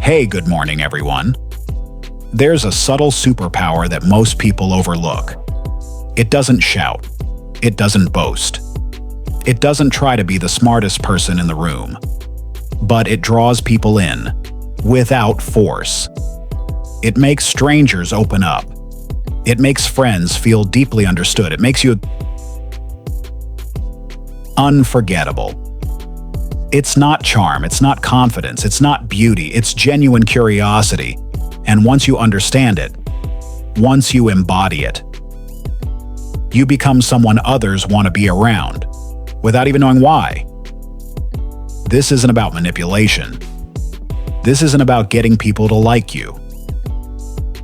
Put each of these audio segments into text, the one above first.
Hey, good morning, everyone. There's a subtle superpower that most people overlook. It doesn't shout. It doesn't boast. It doesn't try to be the smartest person in the room. But it draws people in, without force. It makes strangers open up. It makes friends feel deeply understood. It makes you unforgettable. It's not charm, it's not confidence, it's not beauty, it's genuine curiosity. And once you understand it, once you embody it, you become someone others want to be around, without even knowing why. This isn't about manipulation. This isn't about getting people to like you.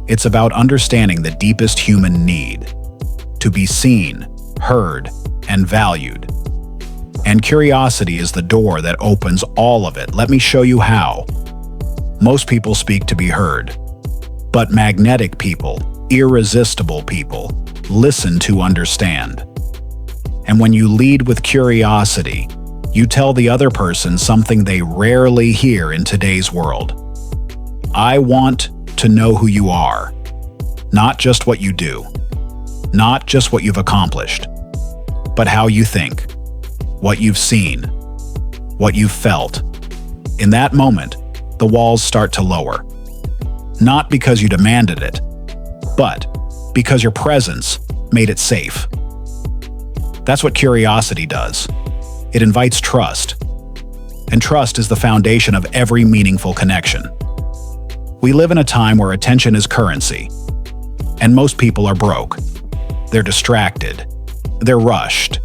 It's about understanding the deepest human need, to be seen, heard, and valued. And curiosity is the door that opens all of it. Let me show you how. Most people speak to be heard, but magnetic people, irresistible people, listen to understand. And when you lead with curiosity, you tell the other person something they rarely hear in today's world. I want to know who you are, not just what you do, not just what you've accomplished, but how you think, what you've seen, what you've felt. In that moment, the walls start to lower. Not because you demanded it, but because your presence made it safe. That's what curiosity does. It invites trust. And trust is the foundation of every meaningful connection. We live in a time where attention is currency. And most people are broke. They're distracted. They're rushed.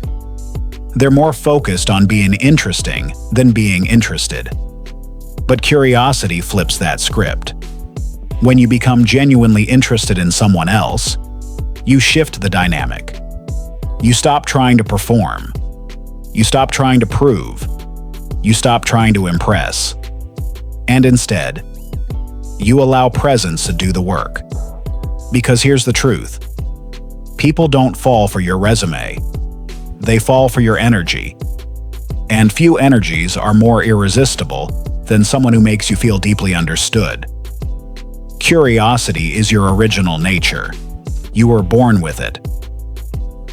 They're more focused on being interesting than being interested. But curiosity flips that script. When you become genuinely interested in someone else, you shift the dynamic. You stop trying to perform. You stop trying to prove. You stop trying to impress. And instead, you allow presence to do the work. Because here's the truth. People don't fall for your resume. They fall for your energy. And few energies are more irresistible than someone who makes you feel deeply understood. Curiosity is your original nature. You were born with it.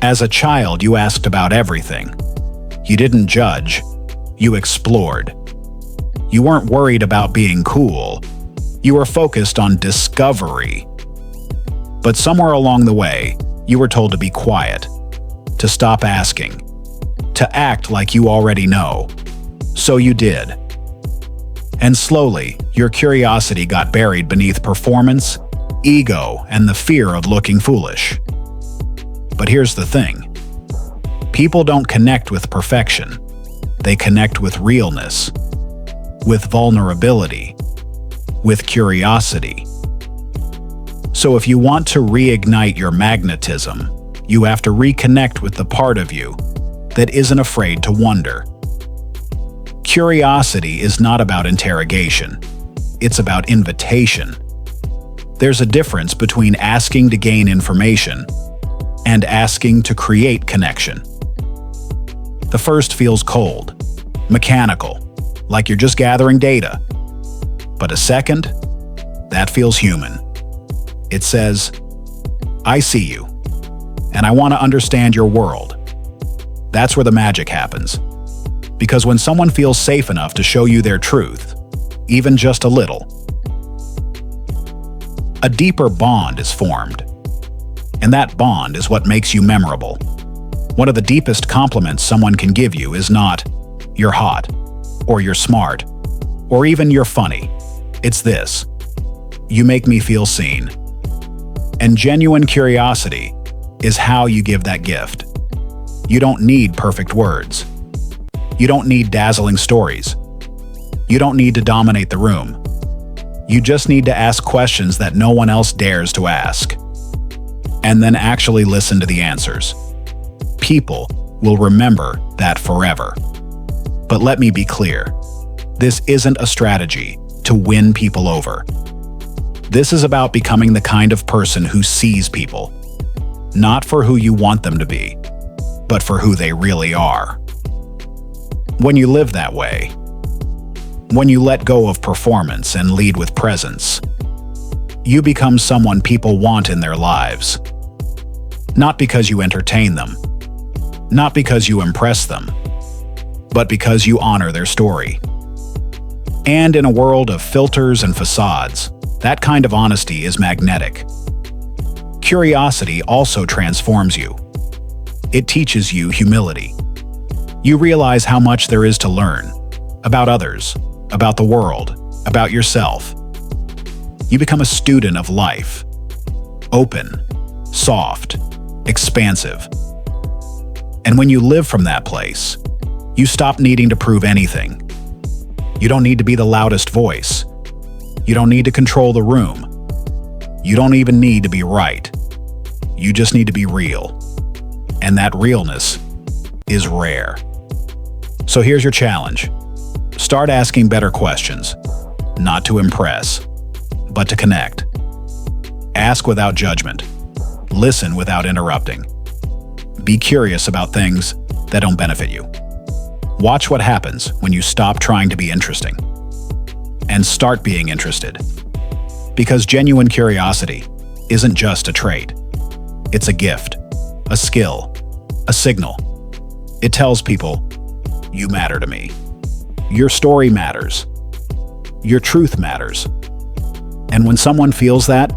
As a child, you asked about everything. You didn't judge. You explored. You weren't worried about being cool. You were focused on discovery. But somewhere along the way, you were told to be quiet, to stop asking, to act like you already know. So you did. And slowly, your curiosity got buried beneath performance, ego, and the fear of looking foolish. But here's the thing. People don't connect with perfection. They connect with realness, with vulnerability, with curiosity. So if you want to reignite your magnetism, you have to reconnect with the part of you that isn't afraid to wonder. Curiosity is not about interrogation. It's about invitation. There's a difference between asking to gain information and asking to create connection. The first feels cold, mechanical, like you're just gathering data. But a second, that feels human. It says, I see you, and I want to understand your world. That's where the magic happens. Because when someone feels safe enough to show you their truth, even just a little, a deeper bond is formed. And that bond is what makes you memorable. One of the deepest compliments someone can give you is not, you're hot, or you're smart, or even you're funny. It's this, you make me feel seen. And genuine curiosity is how you give that gift. You don't need perfect words. You don't need dazzling stories. You don't need to dominate the room. You just need to ask questions that no one else dares to ask. And then actually listen to the answers. People will remember that forever. But let me be clear. This isn't a strategy to win people over. This is about becoming the kind of person who sees people, not for who you want them to be, but for who they really are. When you live that way, When you let go of performance and lead with presence, you become someone people want in their lives. Not because you entertain them, not because you impress them, but because you honor their story. And in a world of filters and facades, that kind of honesty is magnetic. Curiosity also transforms you. It teaches you humility. You realize how much there is to learn about others, about the world, about yourself. You become a student of life, open, soft, expansive. And when you live from that place, you stop needing to prove anything. You don't need to be the loudest voice. You don't need to control the room. You don't even need to be right. You just need to be real. And that realness is rare. So here's your challenge. Start asking better questions, not to impress, but to connect. Ask without judgment. Listen without interrupting. Be curious about things that don't benefit you. Watch what happens when you stop trying to be interesting and start being interested. Because genuine curiosity isn't just a trait. It's a gift, a skill, a signal. It tells people, you matter to me. Your story matters. Your truth matters. And when someone feels that,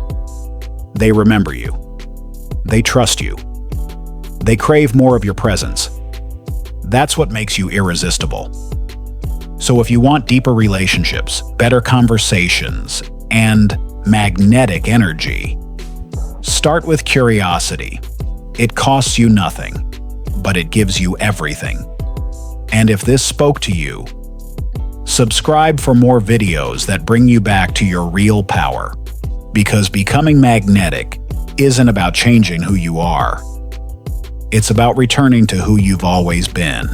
they remember you. They trust you. They crave more of your presence. That's what makes you irresistible. So if you want deeper relationships, better conversations, and magnetic energy, start with curiosity. It costs you nothing, but it gives you everything. And if this spoke to you, subscribe for more videos that bring you back to your real power. Because becoming magnetic isn't about changing who you are. It's about returning to who you've always been.